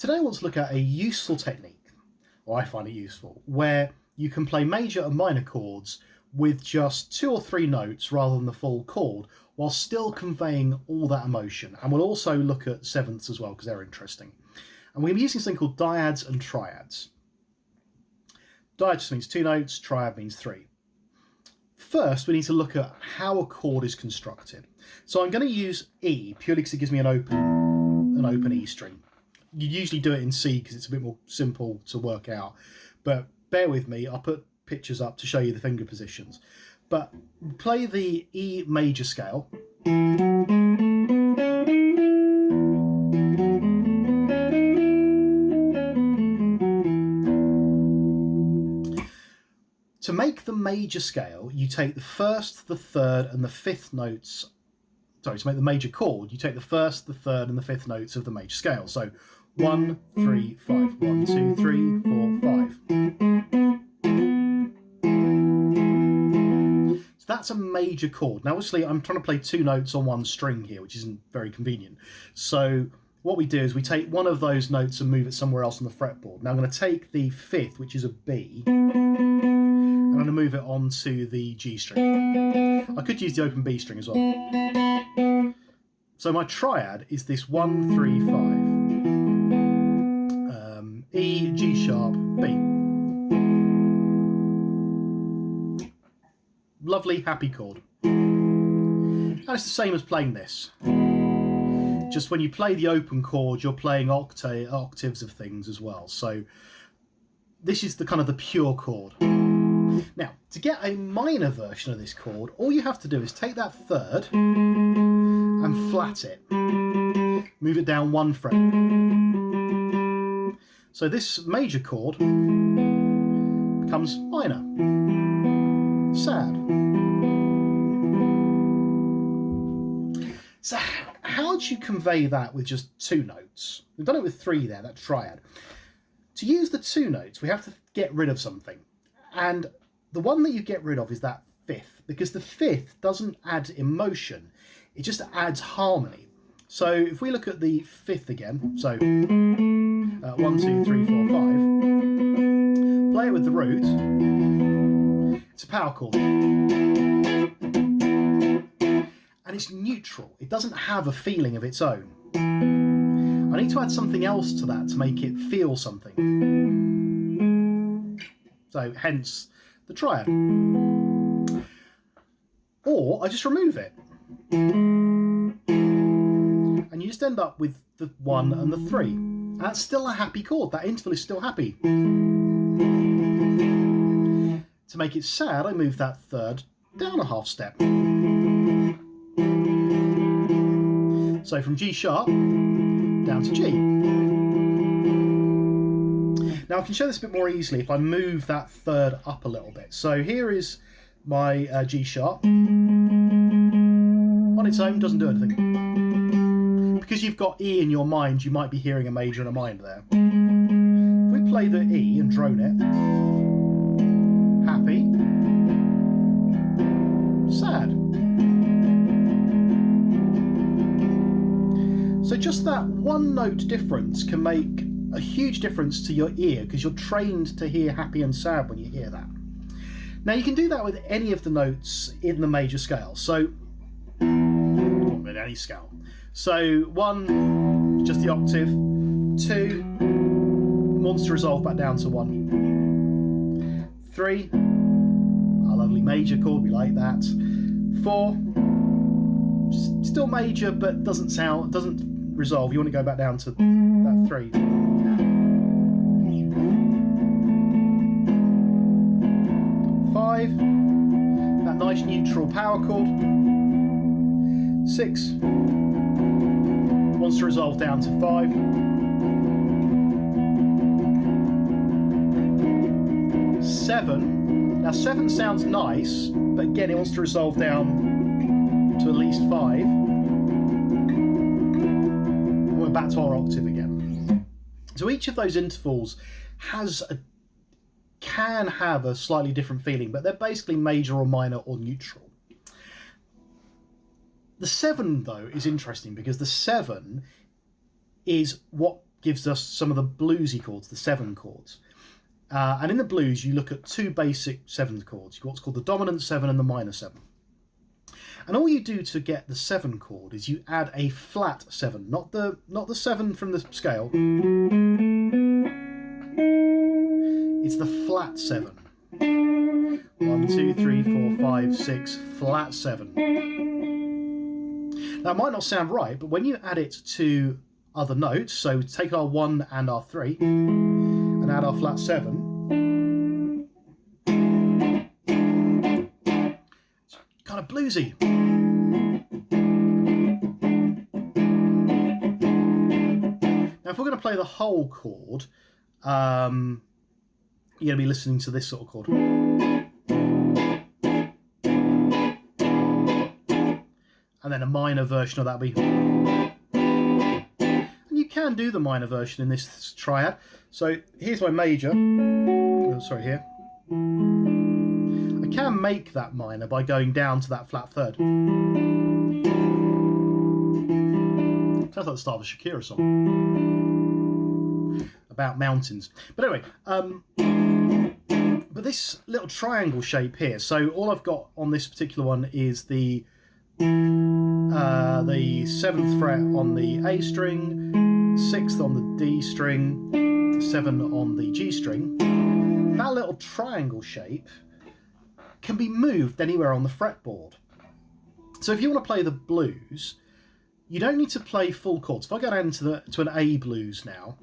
Today I want to look at a useful technique, or I find it useful, where you can play major and minor chords with just 2 or 3 notes rather than the full chord, while still conveying all that emotion. And we'll also look at sevenths as well, because they're interesting. And we're going to be using something called dyads and triads. Dyad just means 2 notes, triad means 3. First, we need to look at how a chord is constructed. So I'm going to use E purely because it gives me an open E string. You usually do it in C because it's a bit more simple to work out, but bear with me, I'll put pictures up to show you the finger positions. But play the E major scale. To make the major scale, you take the first, the third, and the fifth notes. Sorry, to make the major chord, you take the first, the third, and the fifth notes of the major scale. So 1, 3, 5. 1, 2, 3, 4, 5. So that's a major chord. Now, obviously, I'm trying to play 2 notes on 1 string here, which isn't very convenient. So what we do is we take one of those notes and move it somewhere else on the fretboard. Now I'm going to take the fifth, which is a B, and I'm going to move it onto the G string. I could use the open B string as well. So my triad is this 1, 3, 5. E, G sharp, B. Lovely, happy chord. And it's the same as playing this. Just when you play the open chord, you're playing octaves of things as well. So this is the kind of the pure chord. Now, to get a minor version of this chord, all you have to do is take that third and flat it. Move it down 1 fret. So this major chord becomes minor. Sad. So how do you convey that with just 2 notes? We've done it with 3 there, that triad. To use the 2 notes, we have to get rid of something. And the one that you get rid of is that fifth, because the fifth doesn't add emotion, it just adds harmony. So if we look at the fifth again, so 1, 2, 3, 4, 5, play it with the root, it's a power chord. And it's neutral, it doesn't have a feeling of its own. I need to add something else to that to make it feel something. So hence the triad. Or I just remove it. And you just end up with the 1 and the 3. And that's still a happy chord, that interval is still happy. To make it sad, I move that third down a half step. So from G sharp down to G. Now I can show this a bit more easily if I move that third up a little bit. So here is my G sharp. On its own, doesn't do anything. Because you've got E in your mind, you might be hearing a major and a minor there. If we play the E and drone it, happy, sad. So just that 1 note difference can make a huge difference to your ear, because you're trained to hear happy and sad when you hear that. Now you can do that with any of the notes in the major scale. So, with any scale. So 1, just the octave. 2, wants to resolve back down to 1. 3, a lovely major chord, we like that. 4, still major but doesn't resolve, you want to go back down to that 3. 5, that nice neutral power chord. 6, wants to resolve down to 5. 7, now 7 sounds nice, but again it wants to resolve down to at least 5. And we're back to our octave again. So each of those intervals can have a slightly different feeling, but they're basically major or minor or neutral. The 7 though is interesting because the 7 is what gives us some of the bluesy chords, the 7 chords. And in the blues, you look at 2 basic 7 chords. You've got what's called the dominant 7 and the minor 7. And all you do to get the 7 chord is you add a flat 7, not the 7 from the scale. It's the flat 7. 1, 2, 3, 4, 5, 6, flat 7. Now, it might not sound right, but when you add it to other notes, so take our 1 and our 3 and add our flat 7, it's kind of bluesy. Now, if we're going to play the whole chord, you're going to be listening to this sort of chord. And then a minor version of that will be. And you can do the minor version in this triad. So here's my major. Oh, sorry, here. I can make that minor by going down to that flat third. Sounds like the start of a Shakira song about mountains. But anyway, but this little triangle shape here. So all I've got on this particular one is the 7th fret on the A string, 6th on the D string, 7 on the G string. That little triangle shape can be moved anywhere on the fretboard. So if you want to play the blues, you don't need to play full chords. If I go down to an A blues now,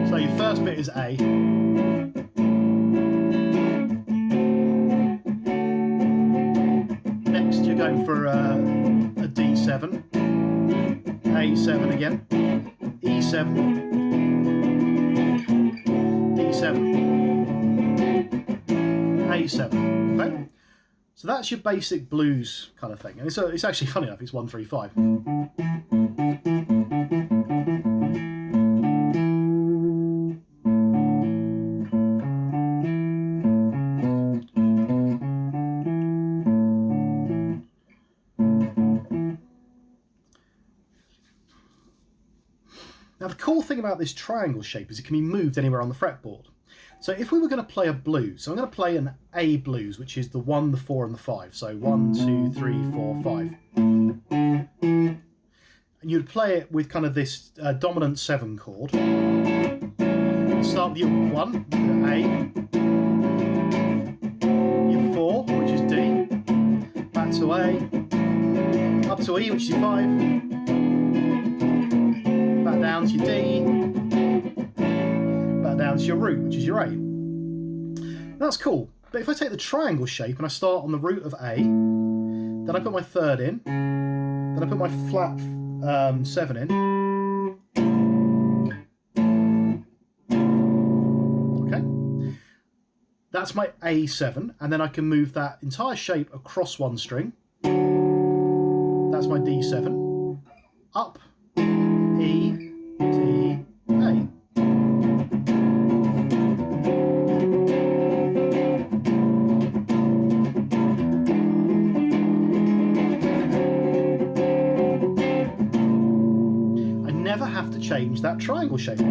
so your first bit is A. You're going for a D7, A7 again, E7, D7, A7. Okay, so that's your basic blues kind of thing, and it's actually funny enough. It's 1, 3, 5. Now the cool thing about this triangle shape is it can be moved anywhere on the fretboard. So if we were going to play a blues, so I'm going to play an A blues, which is the 1, the 4 and the 5. So 1, 2, 3, 4, 5. And you'd play it with kind of this dominant 7 chord. You start with your 1, your A, your 4, which is D, back to A, up to E, which is 5, back down to your D, back down to your root, which is your A. That's cool. But if I take the triangle shape and I start on the root of A, then I put my 3rd in, then I put my flat 7 in. Okay. That's my A7, and then I can move that entire shape across one string. That's my D7. Up, E, D, A. I never have to change that triangle shape.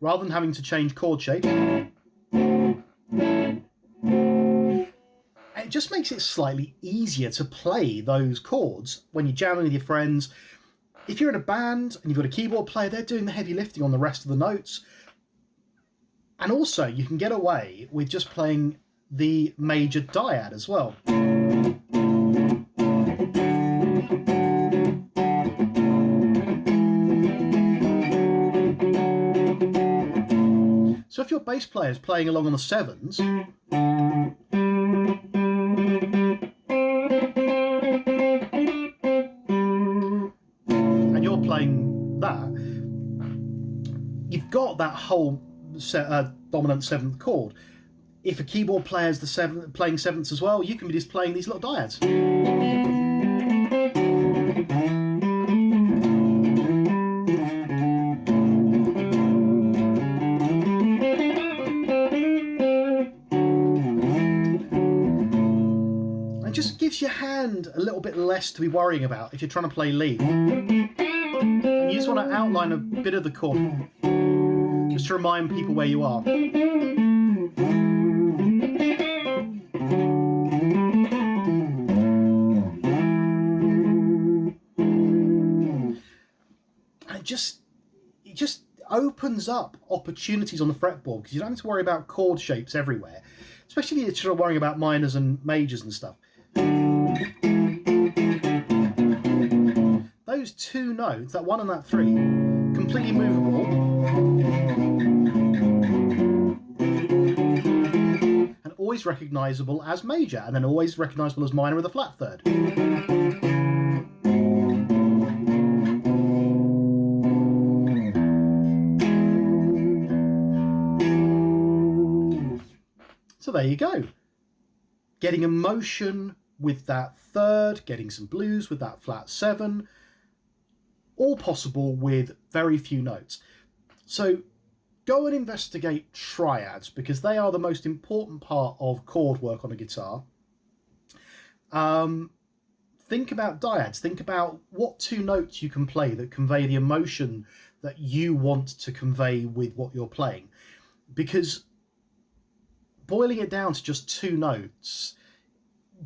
Rather than having to change chord shape, it just makes it slightly easier to play those chords when you're jamming with your friends. If you're in a band and you've got a keyboard player, they're doing the heavy lifting on the rest of the notes. And also, you can get away with just playing the major dyad as well. So if your bass player is playing along on the 7s, and you're playing that, you've got that whole dominant 7th chord. If a keyboard player is playing 7ths as well, you can be just playing these little dyads. It just gives gives your hand a little bit less to be worrying about if you're trying to play lead. And you just want to outline a bit of the chord, just to remind people where you are. And it just opens up opportunities on the fretboard, because you don't have to worry about chord shapes everywhere, especially if you're sort of worrying about minors and majors and stuff. Those two notes, that 1 and that 3, completely movable and always recognisable as major, and then always recognisable as minor with a flat third. So there you go. Getting emotion with that third, getting some blues with that flat 7, all possible with very few notes. So go and investigate triads, because they are the most important part of chord work on a guitar. Think about dyads. Think about what 2 notes you can play that convey the emotion that you want to convey with what you're playing. Because boiling it down to just 2 notes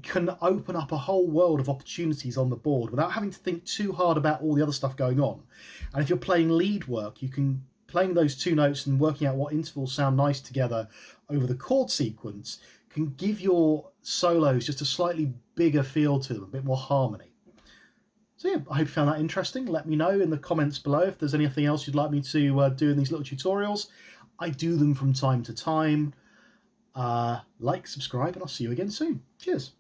can open up a whole world of opportunities on the board without having to think too hard about all the other stuff going on. And if you're playing lead work, you can playing those 2 notes and working out what intervals sound nice together over the chord sequence can give your solos just a slightly bigger feel to them, a bit more harmony. So yeah, I hope you found that interesting. Let me know in the comments below if there's anything else you'd like me to do in these little tutorials. I do them from time to time. Like, subscribe, and I'll see you again soon. Cheers.